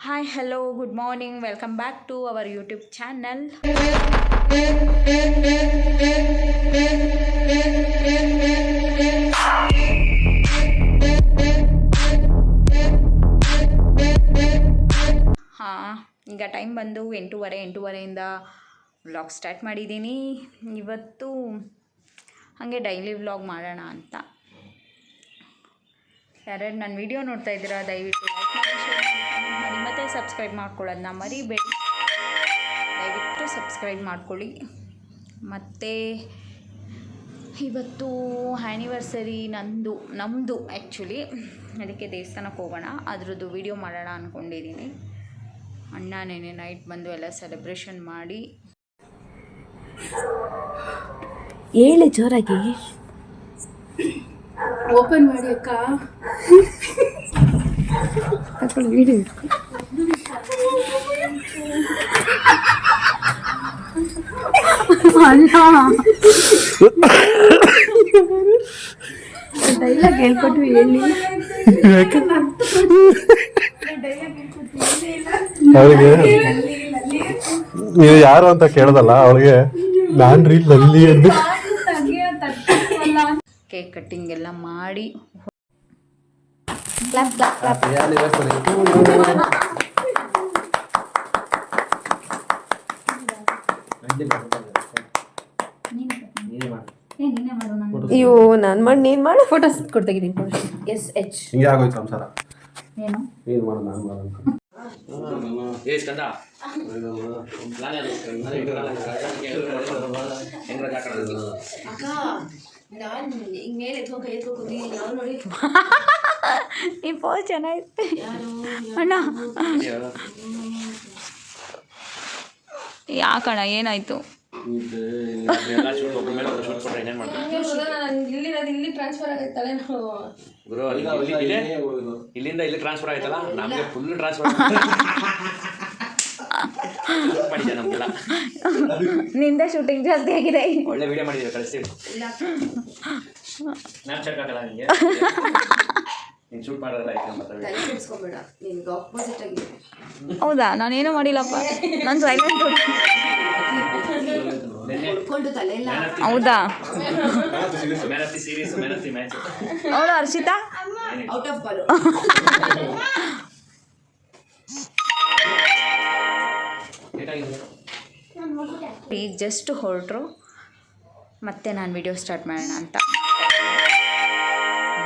Hi, hello, good morning. Welcome back to our YouTube channel. ಈಗ time ಬಂದು 8:30ಇಂದ vlog start ಮಾಡಿದ್ದೀನಿ. ಇವತ್ತು ಹಾಗೆ ಡೈಲಿ ವ್ಲಾಗ್ ಮಾಡೋಣ ಅಂತ. ಯಾರ್ಯಾರು ನನ್ನ ವಿಡಿಯೋ ನೋಡ್ತಾ ಇದ್ದೀರಾ ದಯವಿಟ್ಟು ಲೈಕ್ ಮಾಡಿ, ಶೇರ್ ಮಾಡಿ ಮತ್ತು ಸಬ್ಸ್ಕ್ರೈಬ್ ಮಾಡ್ಕೊಳ್ಳೋದನ್ನ ಮರಿಬೇಡಿ. ದಯವಿಟ್ಟು ಸಬ್ಸ್ಕ್ರೈಬ್ ಮಾಡ್ಕೊಳ್ಳಿ. ಮತ್ತು ಇವತ್ತು ಆ್ಯನಿವರ್ಸರಿ ನಮ್ಮದು ಆ್ಯಕ್ಚುಲಿ, ಅದಕ್ಕೆ ದೇವಸ್ಥಾನಕ್ಕೆ ಹೋಗೋಣ, ಅದ್ರದ್ದು ವಿಡಿಯೋ ಮಾಡೋಣ ಅಂದ್ಕೊಂಡಿದ್ದೀನಿ. ಅಣ್ಣ ನೆನೆ ನೈಟ್ ಬಂದು ಎಲ್ಲ ಸೆಲೆಬ್ರೇಷನ್ ಮಾಡಿ ಹೇಳಿ ಜೋರಾಗಿ ಓಪನ್ ಮಾಡಿ ಅಕ್ಕ. ವಿಡಿಯೋ ಡೈಲಾಗ್ ಹೇಳ್ಕೊಟ್ವಿ ಹೇಳಿ. ಅವಳಿಗೆ ನೀವು ಯಾರು ಅಂತ ಕೇಳ್ದಲ್ಲ, ಅವಳಿಗೆ ನಾನ್ ರೀ ಲಲ್ಲಿ ಎಂದು ಕೇಕ್ ಕಟ್ಟಿಂಗ್ ಎಲ್ಲ ಮಾಡಿ ಅಯ್ಯೋ ನಾನು ಮಾಡಿ ನೀನು ಮಾಡಿ ಫೋಟೋಸ್ ಕೊಡ್ತಾಗಿದ್ದೀನಿ. SH ಹಿಂಗೆ ಆಗೋಯ್ತು ಸಂಸಾರ. ಏನು ಏನು ಮಾಡೋದು, ನಾನು ಮಾಡೋದು. ಈ ಪೋಸ್ ಚೆನ್ನಾಗಿತ್ತು ಅಣ್ಣ. ಯಾಕಣ್ಣ ಏನಾಯ್ತು? ಇಲ್ಲಿ ಟ್ರಾನ್ಸ್ಫರ್ ಆಗೈತಲ್ಲ ಗುರು, ಇಲ್ಲಿಂದ ಇಲ್ಲಿ ಟ್ರಾನ್ಸ್ಫರ್ ಆಯ್ತಲ್ಲ, ನಮಗೆ ಫುಲ್ ಟ್ರಾನ್ಸ್ಫರ್ ಮಾಡಿದ್ದೆ. ನಮ್ಗೆಲ್ಲ ನಿಂದೆ ಶೂಟಿಂಗ್ ಜಾಸ್ತಿ ಆಗಿದೆ. ಒಳ್ಳೆ ವಿಡಿಯೋ ಮಾಡಿದ್ದೀವಿ, ಕಳಿಸ್ತೀವಿ. ಸ್ನ್ಯಾಪ್ಚಾಟ್ ಹಾಕಲ್ಲ ನಿಮಗೆ, ನೀನು ಶೂಟ್ ಮಾಡೋದಲ್ಲ ಆಯ್ತು. ಕೆಡಿಸ್ಕೊಂಬೇಡ, ನಿನ್ಗೆ ಆಪೋಸಿಟ್ ಆಗಿದೆ. ಹೌದಾ? ನಾನೇನು ಮಾಡಿಲ್ಲಪ್ಪ, ನಾನು ಸೈಲೆಂಟ್. ಹೌದಾ? ಮೆನತ್ತಿ ಸೀರೀಸ್, ಮೆನತ್ತಿ ಮ್ಯಾಚ್. ಹೌದಾ ಹರ್ಷಿತಾ? Out of ball. ಈಗ ಜಸ್ಟ್ ಹೊರಟ್ರು, ಮತ್ತೆ ನಾನು ವಿಡಿಯೋ ಸ್ಟಾರ್ಟ್ ಮಾಡೋಣ ಅಂತ.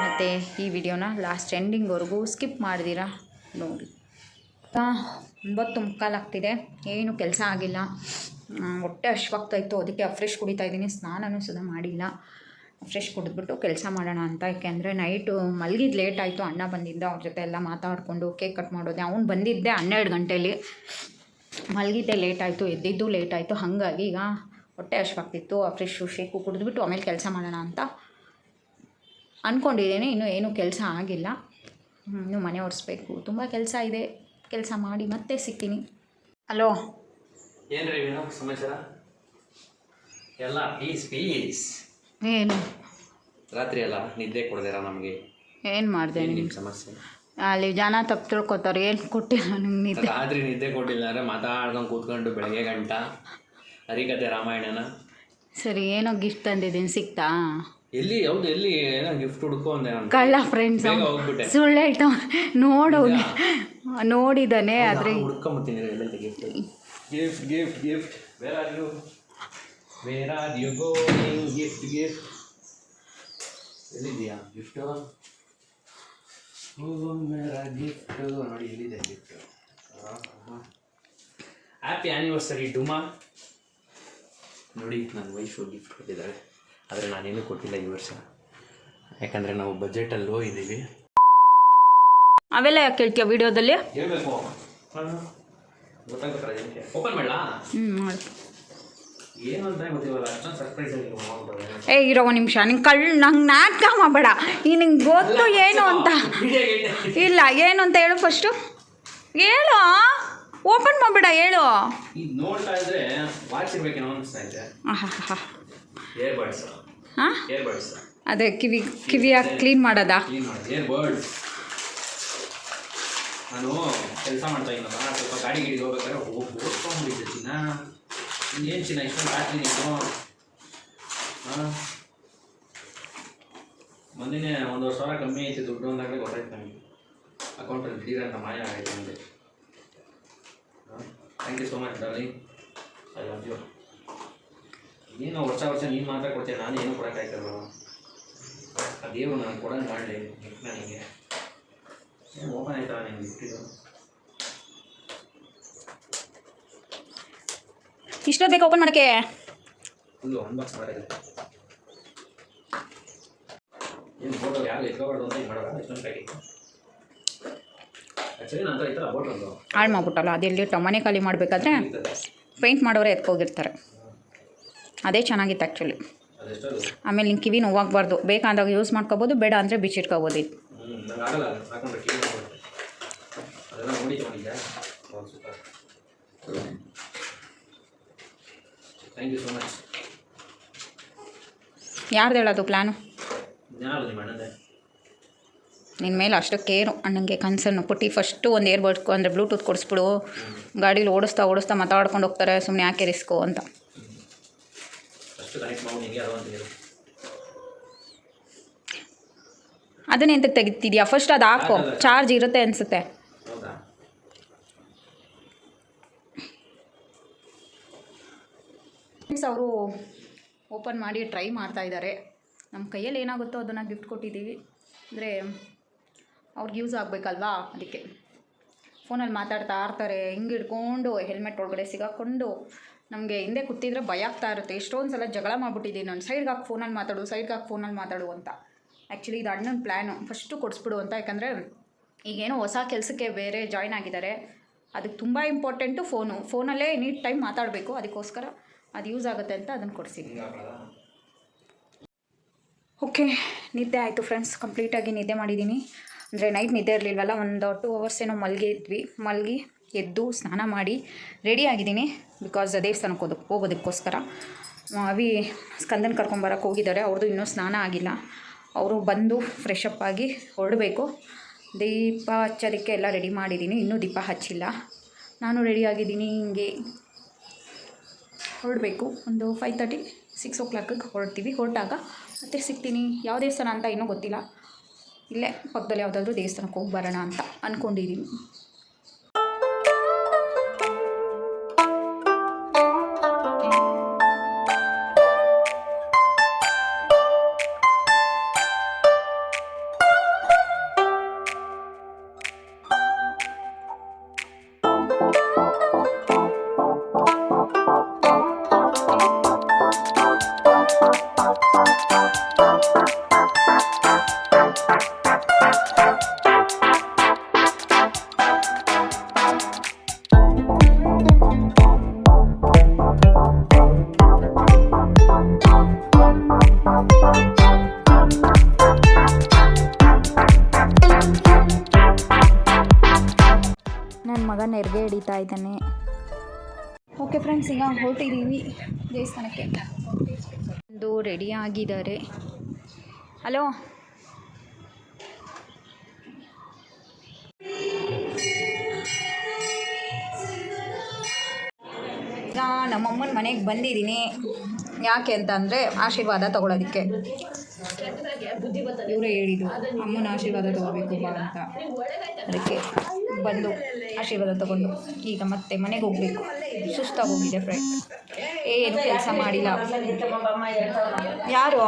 ಮತ್ತು ಈ ವಿಡಿಯೋನ ಲಾಸ್ಟ್ ಎಂಡಿಂಗ್ವರೆಗೂ ಸ್ಕಿಪ್ ಮಾಡಿದಿರಾ ನೋಡಿ. 9:45 ಆಗ್ತಿದೆ, ಏನು ಕೆಲಸ ಆಗಿಲ್ಲ, ಹೊಟ್ಟೆ ಹಶ್ವಾಗ್ತಾಯಿತ್ತು, ಅದಕ್ಕೆ ಫ್ರೆಶ್ ಕುಡಿತಾಯಿದ್ದೀನಿ. ಸ್ನಾನನೂ ಸುಧಾ ಮಾಡಿಲ್ಲ. ಫ್ರೆಶ್ ಕುಡಿದ್ಬಿಟ್ಟು ಕೆಲಸ ಮಾಡೋಣ ಅಂತ. ಯಾಕೆಂದರೆ ನೈಟು ಮಲಗಿದ್ದು ಲೇಟ್ ಆಯಿತು. ಅಣ್ಣ ಬಂದಿದ್ದ, ಅವ್ರ ಜೊತೆ ಎಲ್ಲ ಮಾತಾಡಿಕೊಂಡು ಕೇಕ್ ಕಟ್ ಮಾಡೋದೆ. ಅವ್ನು ಬಂದಿದ್ದೆ 12 ಗಂಟೆಲಿ, ಮಲಗಿದ್ದೆ ಲೇಟ್ ಆಯಿತು, ಎದ್ದಿದ್ದು ಲೇಟ್ ಆಯಿತು. ಹಾಗಾಗಿ ಈಗ ಹೊಟ್ಟೆ ಹಶ್ವಾಗ್ತಿತ್ತು. ಫ್ರೆಶ್ಶು ಶೇಕು ಕುಡಿದ್ಬಿಟ್ಟು ಆಮೇಲೆ ಕೆಲಸ ಮಾಡೋಣ ಅಂತ ಅಂದ್ಕೊಂಡಿದ್ದೀನಿ. ಇನ್ನೂ ಏನೂ ಕೆಲಸ ಆಗಿಲ್ಲ, ಇನ್ನೂ ಮನೆ ಒರೆಸ್ಬೇಕು, ತುಂಬ ಕೆಲಸ ಇದೆ. ಕೆಲಸ ಮಾಡಿ ಮತ್ತೆ ಸಿಗ್ತೀನಿ. ಹಲೋ, ಏನು ರೀ ಸಮಾಚಾರ? ಎಲ್ಲ ಪೀಸ್. ಏನು ರಾತ್ರಿ ಎಲ್ಲ ನಿದ್ದೆ ಕೊಡ್ದಿರ ನಮಗೆ? ಏನು ಮಾಡಿದೆ? ನಿಮ್ಮ ಸಮಸ್ಯೆ ಅಲ್ಲಿ ಜನ ತಪ್ಪು ತಿಳ್ಕೊತಾರೆ. ಏನು ಕೊಟ್ಟಿಲ್ಲ ನಿಮ್ಗೆ ನಿದ್ದೆ? ರಾತ್ರಿ ನಿದ್ದೆ ಕೊಟ್ಟಿಲ್ಲ ಅಂದರೆ ಮಾತಾಡ್ಕೊಂಡು ಕೂತ್ಕೊಂಡು ಬೆಳಗ್ಗೆ ಗಂಟ ಹರಿಕತೆ ರಾಮಾಯಣನ. ಸರಿ, ಏನೋ ಗಿಫ್ಟ್ ತಂದಿದ್ದೀನಿ, ಸಿಕ್ತಾ? ಎಲ್ಲಿ? ಹೌದು, ಎಲ್ಲಿ? ಏನೋ ಗಿಫ್ಟ್ ಹುಡ್ಕೋ ಅಂದೆ ನಾನು. ಕಳ್ಳ ಫ್ರೆಂಡ್ಸ್ ಹೋಗ್ಬಿಟ್ಟೆ. ಸುಳ್ಳು ಹೇಳ್ತಾ ನೋಡೋನು, ನೋಡಿದ್ದಾನೆ. ಆದರೆ ಹುಡ್ಕೊಂಬತ್ತೀನಿ ಎಲ್ಲೈತೆ gift. Gift where are you going? Gift ಎಲ್ಲಿದೆಯಾ ಗಿಫ್ಟು? ಗಿಫ್ಟ್ ನೋಡಿ, ಎಲ್ಲಿದೆ ಗಿಫ್ಟ್? Happy anniversary ಡುಮಾ. ನೋಡಿ, ನನ್ನ ವೈಫು ಗಿಫ್ಟ್ ಕೊಟ್ಟಿದ್ದಾಳೆ, ಆದರೆ ನಾನೇನು ಕೊಟ್ಟಿಲ್ಲ ಈ ವರ್ಷ, ಯಾಕಂದರೆ ನಾವು ಬಜೆಟಲ್ಲಿ ಹೋಗಿದ್ದೀವಿ. ಅವೆಲ್ಲ ಯಾಕೆ ಕೇಳ್ತೀಯ ವಿಡಿಯೋದಲ್ಲಿ? ಹೇಳ್ಬೇಕು, ಗೊತ್ತಾಗ್ಬೇಕಲ್ಲ ಏನಕ್ಕೆ. ಓಪನ್ ಮಾಡಲಾ? ಮಾಡಿ. ಏನು ಅಂತ ಗೊತ್ತಿವಲ್ಲ, ಅಷ್ಟೊಂದು ಸರ್ಪ್ರೈಸ್ ಆಗಿ ಇರೋ ಒಂದು ನಿಮಿಷ, ನಂಗೆ ನಾಟಕ ಮಾಡಬೇಡ. ಈಗ ನಿಂಗೆ ಗೊತ್ತು ಏನು ಅಂತ. ಇಲ್ಲ, ಏನು ಅಂತ ಹೇಳು ಫಸ್ಟು, ಹೇಳು. ಓಪನ್ ಮಾಡಬೇಡ, ಹೇಳು. ಈಗ ನೋಡ್ತಾ ಇದ್ರೆ ವಾಚ್ ಇರ್ಬೇಕೇನೋ ಅನಿಸ್ತಾ ಇದೆ. ಏರ್ಬಡ್ಸ್. ಹಾಂ, ಏರ್ಬಡ್ಸ್. ಅದೇ ಕಿವಿಯಾಗಿ ಕ್ಲೀನ್ ಮಾಡೋದಾ? ಕ್ಲೀನ್ ಮಾಡೋದು ಏರ್ಬಡ್ಸ್. ನಾನು ಕೆಲಸ ಮಾಡ್ತಾ ಇದ್ದಲ್ಲ, ಸ್ವಲ್ಪ ಗಾಡಿ ಗಿಡಿಗೆ ಹೋಗ್ಬೇಕಾದ್ರೆ ಓದ್ಕೊಂಡ್ಬಿಟ್ಟಿದ್ದೆ ಚಿನ್ನ. ಇನ್ನೇನು ಚಿನ್ನ ಇಷ್ಟೊಂದು ಹಾಕ್ತೀನಿ ನೀನು? ಹಾಂ, ಮೊನ್ನೆ 1,000 ಕಮ್ಮಿ ಐತೆ ದುಡ್ಡು ಅಂದಾಗಲೇ ಗೊತ್ತಾಯ್ತು ನನಗೆ. ಅಕೌಂಟಲ್ಲಿ ದಿಢೀರ್ ಅಂತ ಮಾಯ ಆಯಿತು ಅಂದೆ. ಹಾಂ, thank you so much darling, I love you. ನೀನು ವರ್ಷ ನೀನು ಮಾತ್ರ ಕೊಡ್ತೀಯ, ನಾನು ಏನು ಕೊಡೋಕ್ಕಾಯ್ತಲ್ಲ. ಆ ದೇವರು ನಾನು ಕೊಡೋಂಗೆ ಮಾಡಲಿ ನನಗೆ. ಏನು ಓಪನ್ ಆಯ್ತಲ್ಲ ನನಗೆ ಬಿಟ್ಟಿದ್ದು. ಇಷ್ಟೊತ್ತು ಬೇಕು ಓಪನ್ ಮಾಡೋಕ್ಕೆ? ಫುಲ್ಲು ಅನ್ಬಾಕ್ಸ್ ಮಾಡಿದೆ. ಏನು ಫೋಟೋ ಯಾರು ಎತ್ಕೋಬಾರ್ದು ಅಂತ ಇದು ಮಾಡೋಲ್ಲ. ಇಷ್ಟೊಂದು ಪ್ಯಾಕಿಂಗ್ ಆ್ಯಕ್ಚುಲಿ ನನ್ನ ಹತ್ರ ಈ ಥರ ಬೋಟಲ್ದು ಹಾಳು ಮಾಡ್ಬಿಟ್ಟಲ್ಲ. ಅದೆಲ್ಲಿ ಮನೆ ಖಾಲಿ ಮಾಡಬೇಕಾದ್ರೆ ಪೇಂಟ್ ಮಾಡೋರೆ ಎತ್ಕೋಗಿರ್ತಾರೆ. ಅದೇ ಚೆನ್ನಾಗಿತ್ತು ಆ್ಯಕ್ಚುಲಿ. ಅದೆಷ್ಟದು? ಆಮೇಲೆ ನಿಂಗೆ ಕಿವಿ ನೋವಾಗಬಾರ್ದು, ಬೇಕಾದಾಗ ಯೂಸ್ ಮಾಡ್ಕೋಬೋದು, ಬೇಡ ಅಂದರೆ ಬಿಚ್ಚಿಟ್ಕೋಬೋದು. ನಂಗೆ ಆಗಲ್ಲ, ಹಾಕೊಂಡ್ರೆ ಕಿವಿ ನೋಡುತ್ತೆ. ಅದೆಲ್ಲ ನೋಡಿ ತೊಗೊಂಡಿದ್ದೆ. Super, thank you so much. ಯಾರ್ದು ಹೇಳೋದು ಪ್ಲ್ಯಾನು? ಯಾರು ನಿಮ್ಮ ಅಣ್ಣಂದೆ? ನಿನ್ನ ಮೇಲೆ ಅಷ್ಟು ಕೇರು ಅಣ್ಣಂಗೆ ಕನ್ಸರ್ನು ಪುಟ್ಟಿ. ಫಸ್ಟು ಒಂದು ಏರ್ಬಡ್ಸ್ ಅಂದರೆ ಬ್ಲೂಟೂತ್ ಕೊಡಿಸ್ಬಿಡು, ಗಾಡೀಲಿ ಓಡಿಸ್ತಾ ಮಾತಾಡ್ಕೊಂಡು ಹೋಗ್ತಾರೆ, ಸುಮ್ಮನೆ ಯಾಕೆ ರಿಸ್ಕು ಅಂತ. ಫಸ್ಟ್ ಕನೆಕ್ಟ್ ಮಾಡಿ ನಿಮಗೆ ಅದು ಅಂತ ಹೇಳಿ. ಅದನ್ನ ಎಂತಕ್ಕೆ ತೆಗಿತಿದ್ಯಾ? ಫಸ್ಟ್ ಅದು ಹಾಕೋ, ಚಾರ್ಜ್ ಇರುತ್ತೆ ಅನಿಸುತ್ತೆ. ಹೌದಾ? ಫ್ರೆಂಡ್ಸ್, ಅವರು ಓಪನ್ ಮಾಡಿ ಟ್ರೈ ಮಾಡ್ತಾ ಇದ್ದಾರೆ. ನಮ್ಮ ಕೈಯಲ್ಲಿ ಏನಾಗುತ್ತೋ ಅದನ್ನು ಗಿಫ್ಟ್ ಕೊಟ್ಟಿದ್ದೀವಿ. ಅಂದರೆ ಅವ್ರಿಗೆ ಯೂಸ್ ಆಗಬೇಕಲ್ವಾ, ಅದಕ್ಕೆ. ಫೋನಲ್ಲಿ ಮಾತಾಡ್ತಾ ಇರ್ತಾರೆ, ಹಿಂಗೆ ಹಿಡ್ಕೊಂಡು ಹೆಲ್ಮೆಟ್ ಒಳಗಡೆ ಸಿಗಾಕೊಂಡು. ನಮಗೆ ಹಿಂದೆ ಕೂತಿದ್ರೆ ಭಯ ಆಗ್ತಾ ಇರುತ್ತೆ. ಎಷ್ಟೊಂದು ಸಲ ಜಗಳ ಮಾಡಿಬಿಟ್ಟಿದ್ದೀನಿ ನಾನು, ಸೈಡ್ಗೆ ಹಾಕಿ ಫೋನಲ್ಲಿ ಮಾತಾಡು ಅಂತ. ಆ್ಯಕ್ಚುಲಿ ಇದು ಅಣ್ಣನ ಪ್ಲ್ಯಾನು, ಫಸ್ಟು ಕೊಡಿಸ್ಬಿಡು ಅಂತ. ಯಾಕಂದರೆ ಈಗೇನೋ ಹೊಸ ಕೆಲಸಕ್ಕೆ ಬೇರೆ ಜಾಯ್ನ್ ಆಗಿದ್ದಾರೆ, ಅದಕ್ಕೆ ತುಂಬ ಇಂಪಾರ್ಟೆಂಟು ಫೋನಲ್ಲೇ ಎನಿ ಟೈಮ್ ಮಾತಾಡಬೇಕು. ಅದಕ್ಕೋಸ್ಕರ ಅದು ಯೂಸ್ ಆಗುತ್ತೆ ಅಂತ ಅದನ್ನು ಕೊಡಿಸಿದ್ವಿ. ಓಕೆ, ನಿದ್ದೆ ಆಯಿತು ಫ್ರೆಂಡ್ಸ್, ಕಂಪ್ಲೀಟಾಗಿ ನಿದ್ದೆ ಮಾಡಿದ್ದೀನಿ. ಅಂದರೆ ನೈಟ್ ನಿದ್ದೆ ಇರಲಿಲ್ವಲ್ಲ, ಒಂದು 2 hours ಏನೋ ಮಲಗಿ ಎದ್ದು ಸ್ನಾನ ಮಾಡಿ ರೆಡಿ ಆಗಿದ್ದೀನಿ. ಬಿಕಾಸ್ ದೇವಸ್ಥಾನಕ್ಕೆ ಹೋಗೋದಕ್ಕೋಸ್ಕರ. ಅವಿ ಸ್ಕಂದನ ಕರ್ಕೊಂಬರಕ್ಕೆ ಹೋಗಿದ್ದಾರೆ, ಅವ್ರದ್ದು ಇನ್ನೂ ಸ್ನಾನ ಆಗಿಲ್ಲ. ಅವರು ಬಂದು ಫ್ರೆಶ್ ಅಪ್ ಆಗಿ ಹೊರಡಬೇಕು. ದೀಪ ಹಚ್ಚೋದಕ್ಕೆ ಎಲ್ಲ ರೆಡಿ ಮಾಡಿದ್ದೀನಿ, ಇನ್ನೂ ದೀಪ ಹಚ್ಚಿಲ್ಲ. ನಾನು ರೆಡಿ ಆಗಿದ್ದೀನಿ, ಹಿಂಗೆ ಹೊರಡಬೇಕು. ಒಂದು 5:30 6 o'clock ಹೊರಡ್ತೀವಿ. ಹೊರಟಾಗ ಮತ್ತೆ ಸಿಗ್ತೀನಿ. ಯಾವ ದೇವಸ್ಥಾನ ಅಂತ ಇನ್ನೂ ಗೊತ್ತಿಲ್ಲ, ಇಲ್ಲೇ ಪಕ್ಕದಲ್ಲಿ ಯಾವುದಾದ್ರೂ ದೇವಸ್ಥಾನಕ್ಕೆ ಹೋಗಿ ಬರೋಣ ಅಂತ ಅಂದ್ಕೊಂಡಿದ್ದೀನಿ. ನನ್ನ ಮಗ ನೆರಿಗೆ ಹಿಡಿತಾ ಇದ್ದಾನೆ. ಓಕೆ ಫ್ರೆಂಡ್ಸ್, ಈಗ ಹೊರಟಿದ್ದೀವಿ ದೇವಸ್ಥಾನಕ್ಕೆ. ಒಂದು ರೆಡಿ ಆಗಿದ್ದಾರೆ. ಹಲೋ, ಈಗ ನಮ್ಮಮ್ಮನ ಮನೆಗೆ ಬಂದಿದ್ದೀನಿ. ಯಾಕೆ ಅಂತ ಅಂದರೆ ಆಶೀರ್ವಾದ ತೊಗೊಳೋದಕ್ಕೆ. ಇವರೇ ಹೇಳಿದ್ದು ಅಮ್ಮನ ಆಶೀರ್ವಾದ ತೊಗೋಬೇಕು ಬಾ ಅಂತ. ಅದಕ್ಕೆ ಬಂದು ಆಶೀರ್ವಾದ ತೊಗೊಂಡು ಈಗ ಮತ್ತೆ ಮನೆಗೆ ಹೋಗಬೇಕು. ಸುಸ್ತಾಗೋಗಿದೆ ಫ್ರೆಂಡ್, ಏನು ಕೆಲಸ ಮಾಡಿಲ್ಲ. ಯಾರು?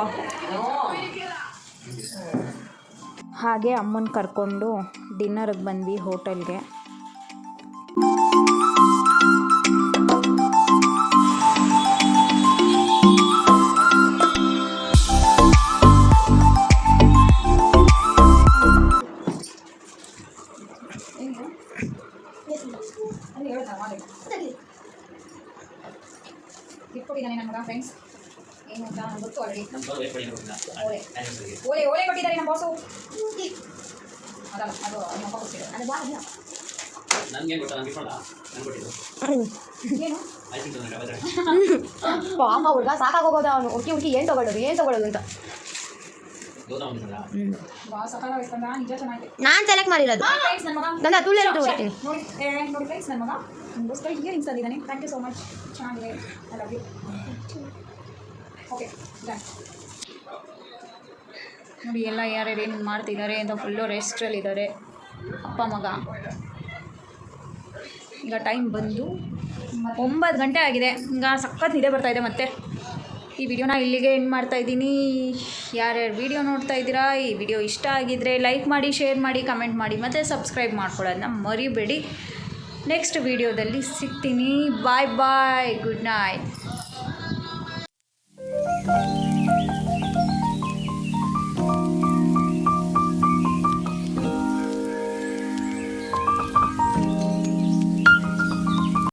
ಹಾಗೆ ಅಮ್ಮನ ಕರ್ಕೊಂಡು ಡಿನ್ನರ್ಗೆ ಬಂದ್ವಿ ಹೋಟೆಲ್ಗೆ. ಕೊಟ್ಟಿದ್ದಾನೆ ನನ್ನ ಮಗ ಫ್ರೆಂಡ್ಸ್. ಏನು ಅಂತ ನನಗೆ ಗೊತ್ತು ಆಲ್ರೆಡಿ. ಓಲೆ ಕೊಟ್ಟಿದ್ದಾರೆ ನಮ್ಮ ಬಾಸು. ಅದಲ್ಲ, ಅದು ನಮ್ಮ ಕೊಟ್ಟಿದ್ದಾರೆ. ಅದು ಬಾ ಅಲ್ಲ, ನನಗೆ ಗೊತ್ತಾ, ನನಗೆ ಕೊಡಲ್ಲ, ನಾನು ಕೊಟ್ಟಿದ್ದು ಏನು ಪಾಪ ಹುಡುಗ ಸಾಕಾಗೋಗೋದ ಅವನು. ಹುಡುಕಿ ಏನು ತೊಗೊಳ್ಳೋದು ಅಂತ. ನಿಜ ಚೆನ್ನಾಗಿದೆ. ನಾನು ಸೆಲೆಕ್ಟ್ ಮಾಡಿರೋದು ಫ್ರೆಂಡ್ಸ್ ನನ್ನ ಮಗ ನನ್ನ ತುಳು ಹೇಳ್ಬಿಟ್ಟು ಹೋಗ್ತೀನಿ. ನೋಡಿ ಫ್ರೆಂಡ್ಸ್ ನನ್ನ ಮಗ ನನಗೋಸ್ಕರ ಇಯರಿಂಗ್ಸ್ ತಂದಿದ್ದಾನೆ. ಥ್ಯಾಂಕ್ ಯು ಸೋ ಮಚ್, ಚೆನ್ನಾಗಿದೆ. I love you. Okay done. ನೋಡಿ ಎಲ್ಲ ಯಾರ್ಯಾರು ಏನು ಮಾಡ್ತಿದ್ದಾರೆ ಅಂತ ಫುಲ್ಲು ರೆಸ್ಟ್ರಲ್ಲಿದ್ದಾರೆ ಅಪ್ಪ ಮಗ. ಈಗ ಟೈಮ್ ಬಂದು 9 ಗಂಟೆ ಆಗಿದೆ. ಈಗ ಸಖತ್ ನಿದ್ದೆ ಬರ್ತಾಯಿದೆ. ಮತ್ತೆ ಈ ವಿಡಿಯೋನ ಇಲ್ಲಿಗೆ ಎಂಡ್ ಮಾಡ್ತಾಯಿದ್ದೀನಿ. ಯಾರ್ಯಾರು ವಿಡಿಯೋ ನೋಡ್ತಾ ಇದ್ದೀರಾ, ಈ ವಿಡಿಯೋ ಇಷ್ಟ ಆಗಿದ್ದರೆ ಲೈಕ್ ಮಾಡಿ, ಶೇರ್ ಮಾಡಿ, ಕಮೆಂಟ್ ಮಾಡಿ ಮತ್ತು ಸಬ್ಸ್ಕ್ರೈಬ್ ಮಾಡ್ಕೊಳ್ಳೋದನ್ನ ಮರಿಬೇಡಿ. ನೆಕ್ಸ್ಟ್ ವಿಡಿಯೋದಲ್ಲಿ ಸಿಗ್ತೀನಿ. ಬಾಯ್ ಬಾಯ್, ಗುಡ್ ನೈಟ್.